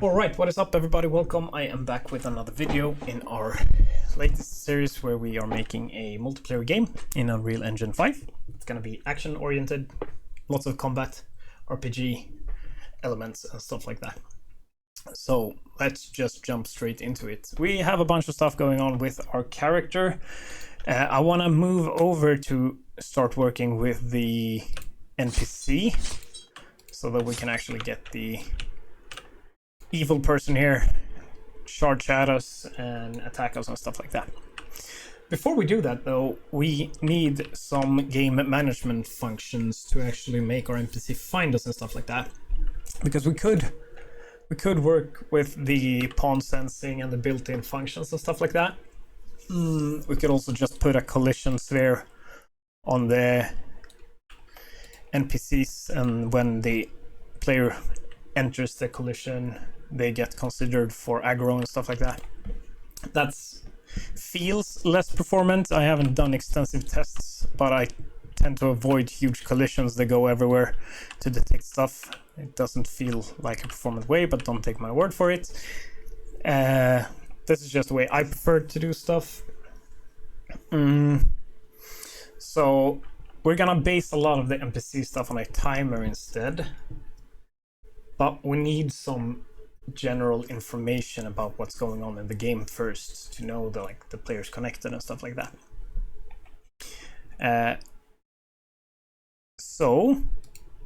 Alright, what is up everybody? Welcome. I am back with another video in our latest series where we are making a multiplayer game in Unreal Engine 5. It's gonna be action oriented, lots of combat, RPG elements and stuff like that. So let's just jump straight into it. We have a bunch of stuff going on with our character. I want to move over to start working with the NPC so that we can actually get the evil person here charge at us and attack us and stuff like that. Before we do that though, we need some game management functions to actually make our NPC find us and stuff like that, because we could work with the pawn sensing and the built-in functions and stuff like that. We could also just put a collision sphere on the NPCs, and when the player enters the collision they get considered for aggro and stuff like that. That feels less performant. I haven't done extensive tests, but I tend to avoid huge collisions that go everywhere to detect stuff. It doesn't feel like a performant way, but don't take my word for it. This is just the way I prefer to do stuff. So we're gonna base a lot of the NPC stuff on a timer instead, but we need some general information about what's going on in the game first to know that the player's connected and stuff like that. So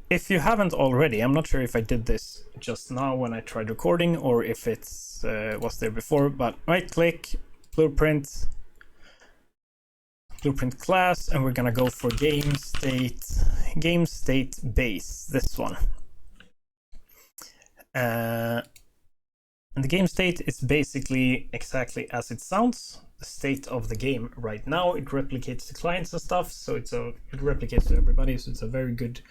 if you haven't already, I'm not sure if I did this just now when I tried recording or if it's was there before, but right click, blueprint class, and we're gonna go for game state base, this one. And the game state is basically exactly as it sounds, the state of the game right now. It replicates to clients and stuff, so it replicates to everybody, so it's a very good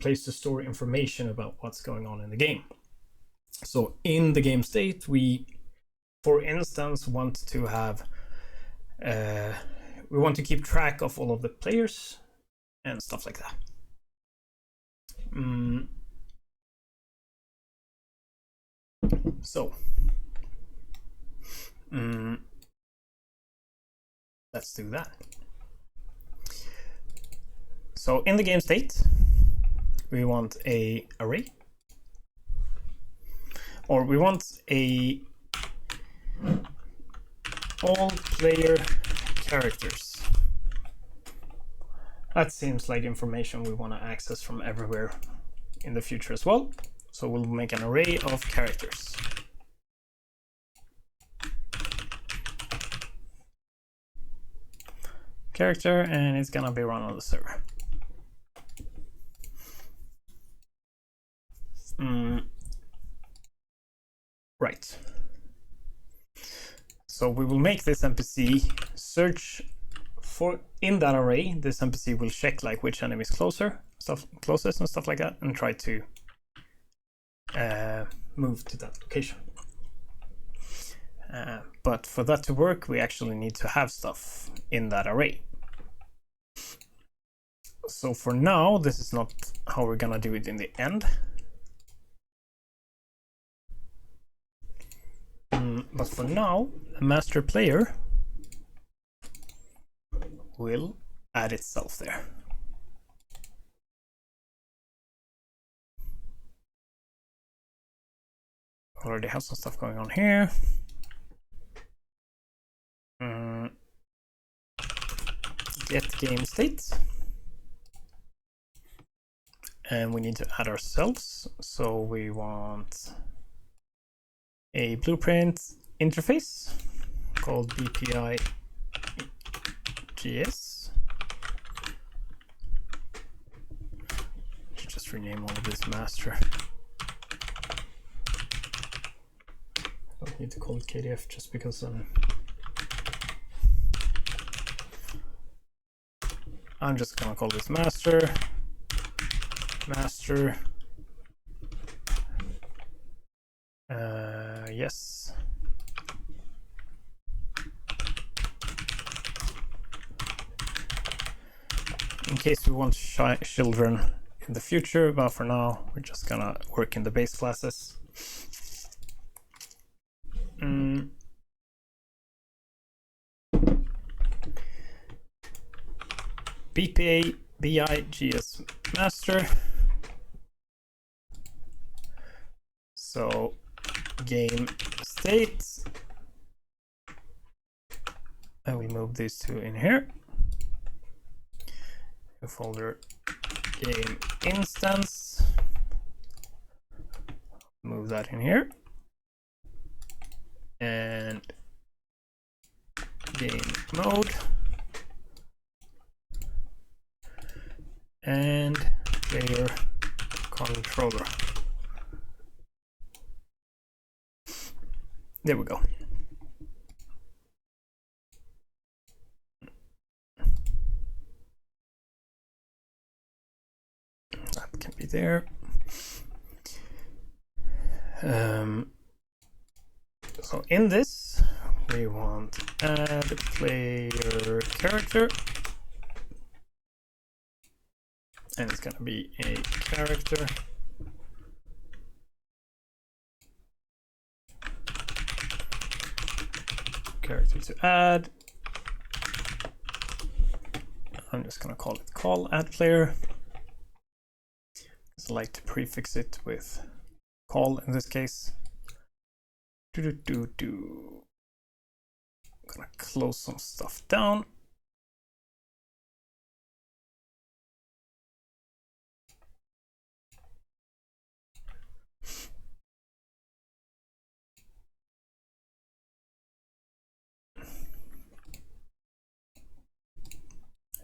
place to store information about what's going on in the game. So in the game state, we, for instance, want to have we want to keep track of all of the players and stuff like that. So let's do that. So in the game state, we want a array, or we want a all player characters. That seems like information we want to access from everywhere in the future as well. So we'll make an array of characters. Character, and it's gonna be run on the server. Right. So we will make this NPC search for, in that array, this NPC will check like which enemy is closest and stuff like that, and try to move to that location. But for that to work, we actually need to have stuff in that array. So for now, this is not how we're gonna do it in the end. But for now, a master player will add itself there. Already have some stuff going on here. Get game state, and we need to add ourselves, so we want a blueprint interface called BPI GS. Should just rename all of this master. Don't need to call it KDF just because I'm just gonna call this master. Yes. In case we want children in the future, but for now we're just gonna work in the base classes. BPA BIGS master. So game state, and we move these two in here. A folder game instance, move that in here, and game mode, and player controller. There we go. That can be there. So in this, we want add player character, and it's gonna be a character. Character to add. I'm just gonna call it call add player. I like to prefix it with call in this case. I'm gonna close some stuff down.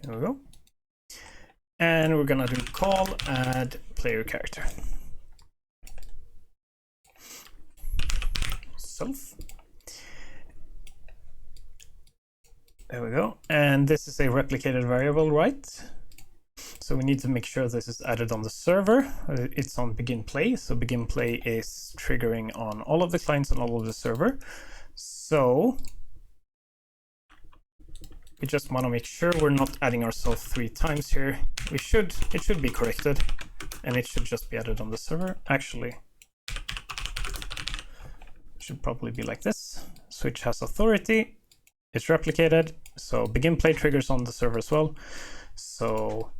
There we go. And we're gonna do call add player character. Self. There we go. And this is a replicated variable, right? So we need to make sure this is added on the server. It's on begin play. So begin play is triggering on all of the clients and all of the server. So we just want to make sure we're not adding ourselves 3 times here. It should be corrected, and it should just be added on the server. Actually, it should probably be like this. Switch has authority. It's replicated. So begin play triggers on the server as well. So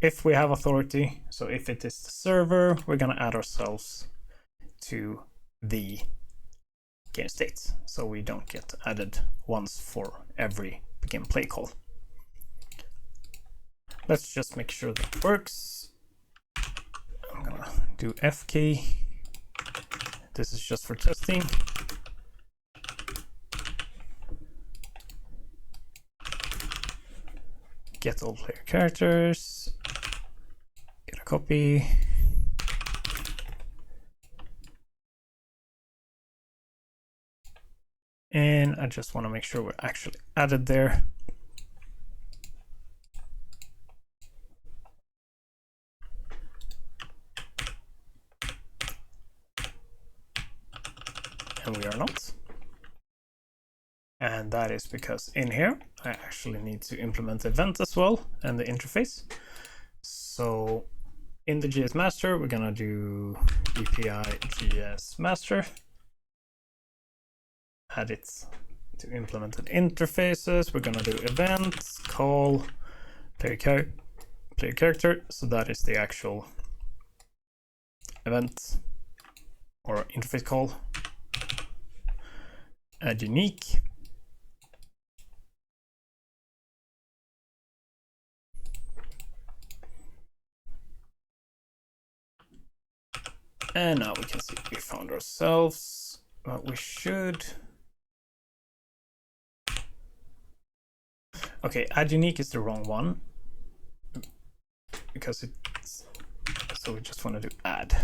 if we have authority, so if it is the server, we're going to add ourselves to the game state, so we don't get added once for every begin play call. Let's just make sure that works. I'm gonna do F key. This is just for testing. Get all player characters. Get a copy. And I just want to make sure we're actually added there. And we are not. And that is because in here, I actually need to implement the event as well and the interface. So in the GS master, we're gonna do API GS master, add it to implemented interfaces. We're gonna do events, call, player character. So that is the actual event or interface call. Add unique. And now we can see we found ourselves what we should. Okay, add unique is the wrong one because it's, so we just want to do add.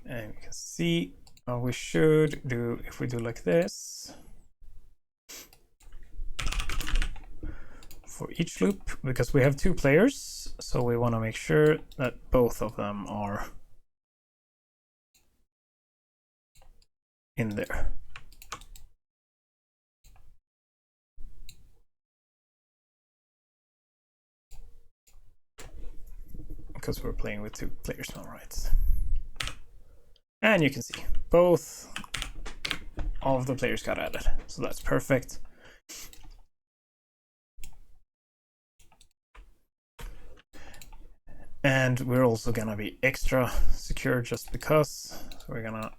And you can see we should do, if we do like this, for each loop, because we have 2 players, so we want to make sure that both of them are in there. because we're playing with 2 players now, right? And you can see both of the players got added, so that's perfect. And we're also gonna be extra secure just because. So we're gonna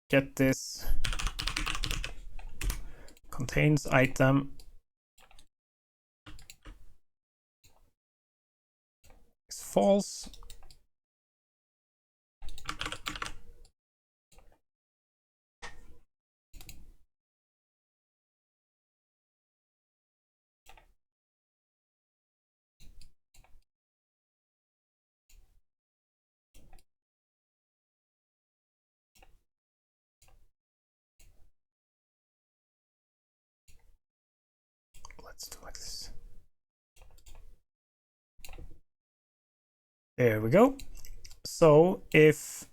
get this contains item is false. Let's do like this. There we go. So if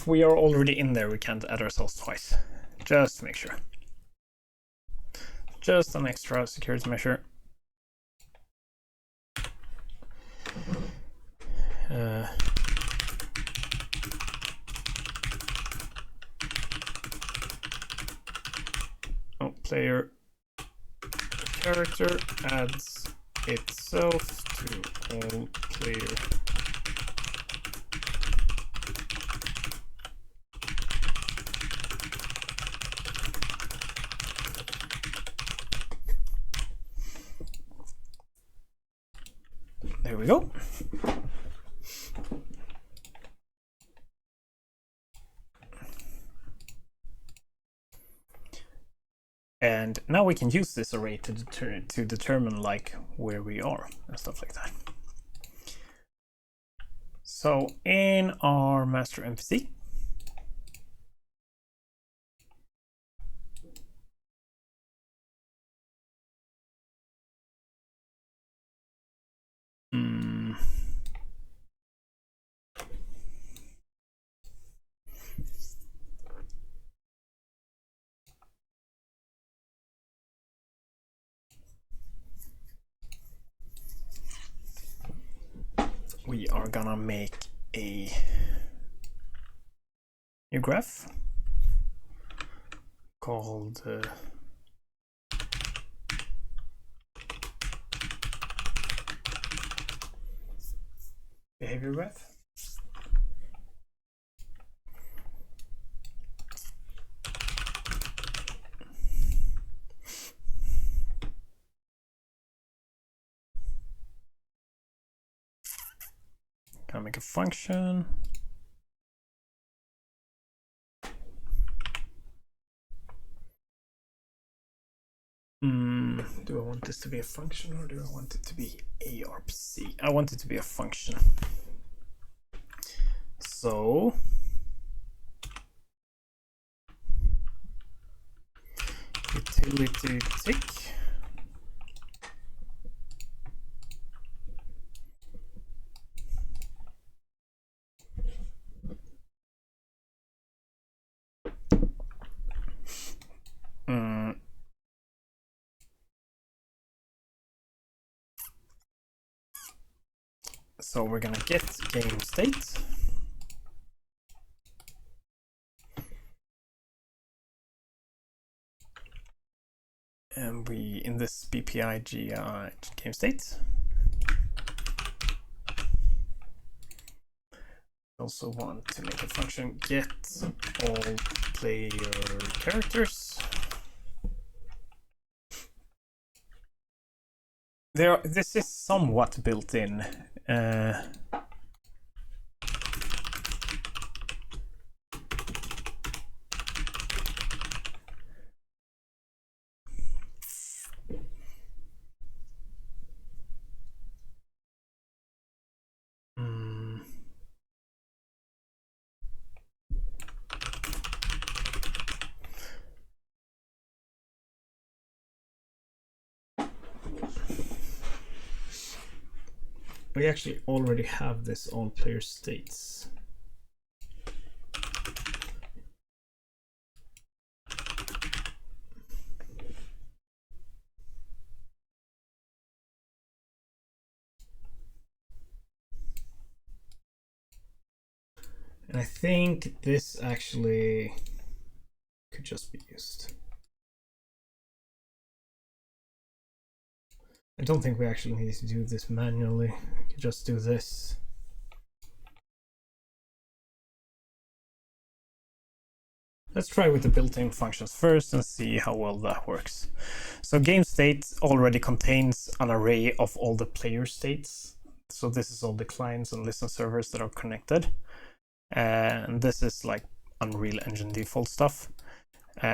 we are already in there, we can't add ourselves twice. Just to make sure. Just an extra security measure. Player character adds itself to all player. There we go. And now we can use this array to determine like where we are and stuff like that. So in our master NPC, we are gonna make a new graph called behavior graph. Gonna make a function. Do I want this to be a function or do I want it to be ARPC? I want it to be a function. So utility tick so we're gonna get game state. And we, in this BPI game state, also want to make a function get all player characters. This is somewhat built in. We actually already have this all player states. And I think this actually could just be used. I don't think we actually need to do this manually. We could just do this. Let's try with the built-in functions first and see how well that works. So game state already contains an array of all the player states. So this is all the clients and listen servers that are connected. And this is like Unreal Engine default stuff.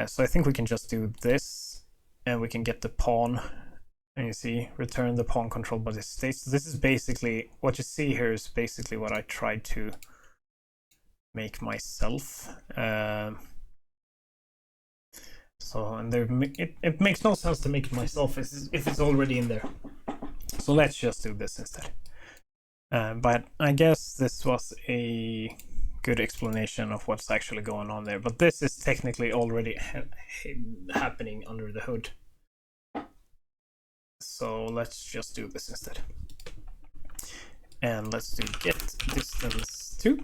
So I think we can just do this and we can get the pawn. And you see, return the pawn controlled by the state. So this is basically, what you see here is basically what I tried to make myself. And it makes no sense to make it myself if it's already in there. So let's just do this instead. But I guess this was a good explanation of what's actually going on there. But this is technically already happening under the hood. So let's just do this instead. And let's do get distance 2.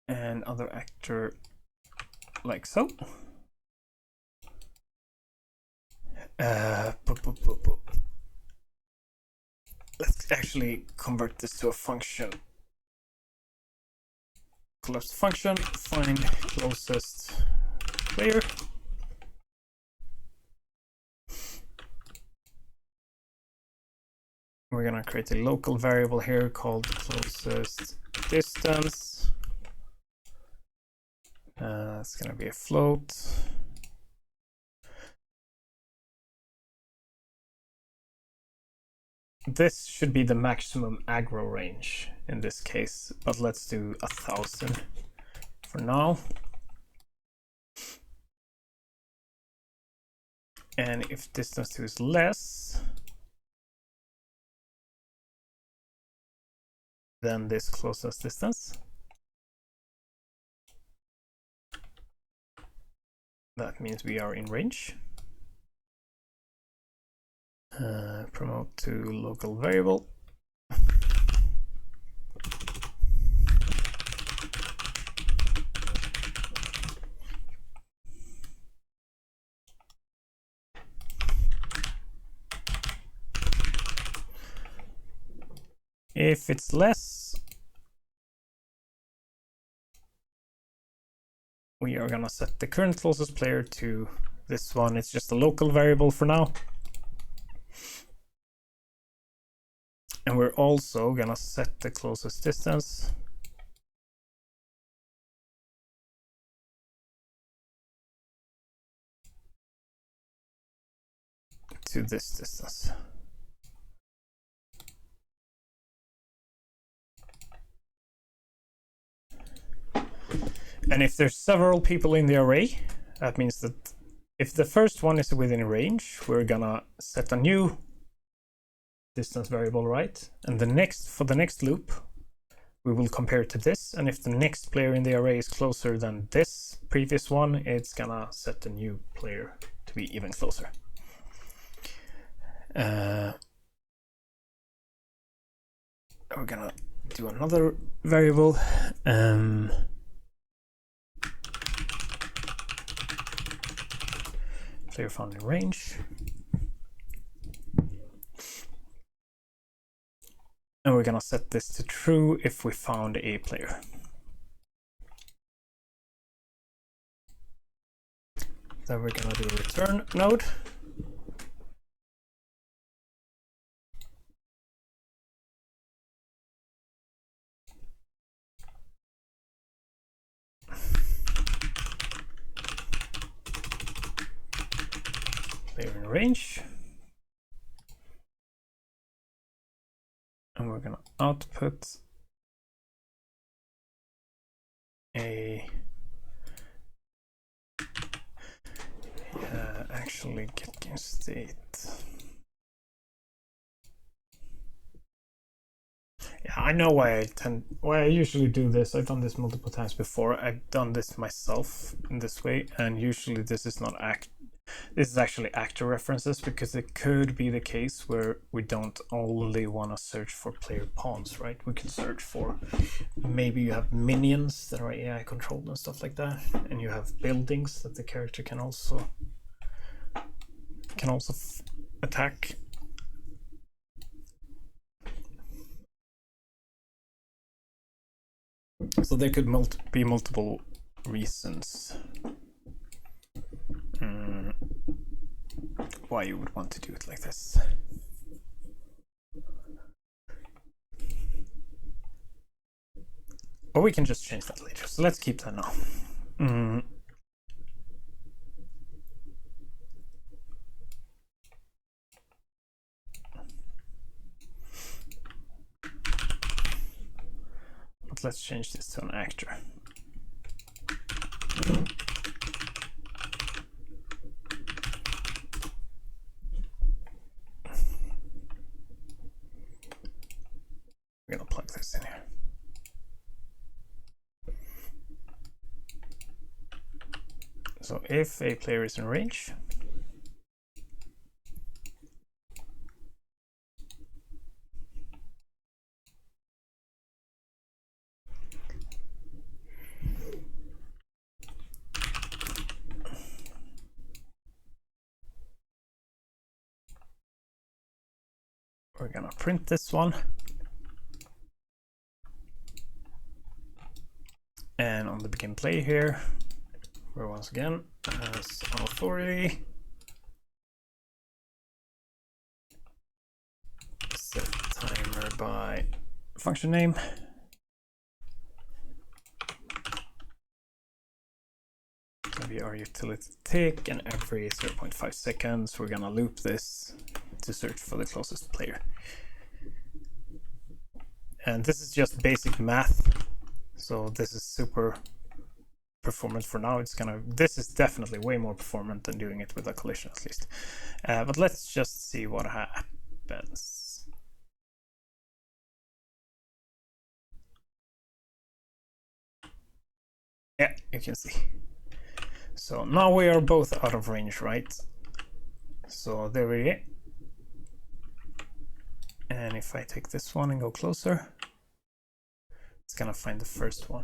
And other actor like so. Let's actually convert this to a function. Close function, find closest player. We're gonna create a local variable here called closest distance. It's gonna be a float. This should be the maximum aggro range in this case, but let's do 1000 for now. And if distance 2 is less, then this closest distance. That means we are in range. Promote to local variable. If it's less, we are gonna set the current closest player to this one. It's just a local variable for now. And we're also gonna set the closest distance to this distance. And if there's several people in the array, that means that if the first one is within range, we're gonna set a new distance variable, right? And for the next loop, we will compare to this. And if the next player in the array is closer than this previous one, it's gonna set the new player to be even closer. We're gonna do another variable. Player found in range. And we're gonna set this to true if we found a player. Then we're gonna do a return node. Player in range. And we're gonna output a actually get game state. Yeah, I know why I usually do this. I've done this multiple times before. I've done this myself in this way, and usually this is not This is actually actor references because it could be the case where we don't only want to search for player pawns, right? We can search for, maybe you have minions that are AI controlled and stuff like that, and you have buildings that the character can also attack. So there could be multiple reasons why you would want to do it like this. Or we can just change that later. So let's keep that now. But let's change this to an actor. We're gonna plug this in here. So if a player is in range, we're gonna print this one. And on the begin play here, we're once again as authority. Set timer by function name. It's gonna be our utility tick, and every 0.5 seconds we're gonna loop this to search for the closest player. And this is just basic math, so this is super performant for now. This is definitely way more performant than doing it with a collision, at least. But let's just see what happens. Yeah, you can see. So now we are both out of range, right? So there we go. And if I take this one and go closer, it's gonna find the first one.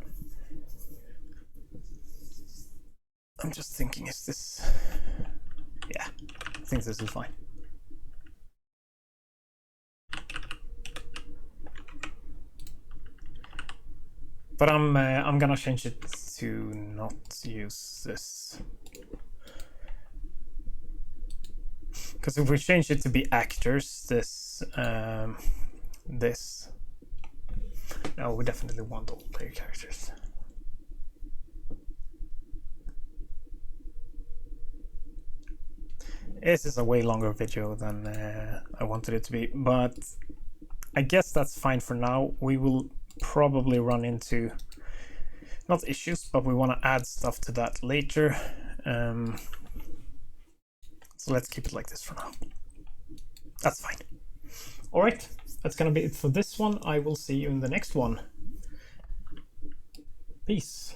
I'm just thinking, is this... Yeah, I think this is fine. But I'm gonna change it to not use this. Because if we change it to be actors, no, we definitely want all player characters. This is a way longer video than I wanted it to be, but I guess that's fine for now. We will probably run into, not issues, but we want to add stuff to that later. So let's keep it like this for now. That's fine. All right, that's gonna be it for this one. I will see you in the next one. Peace.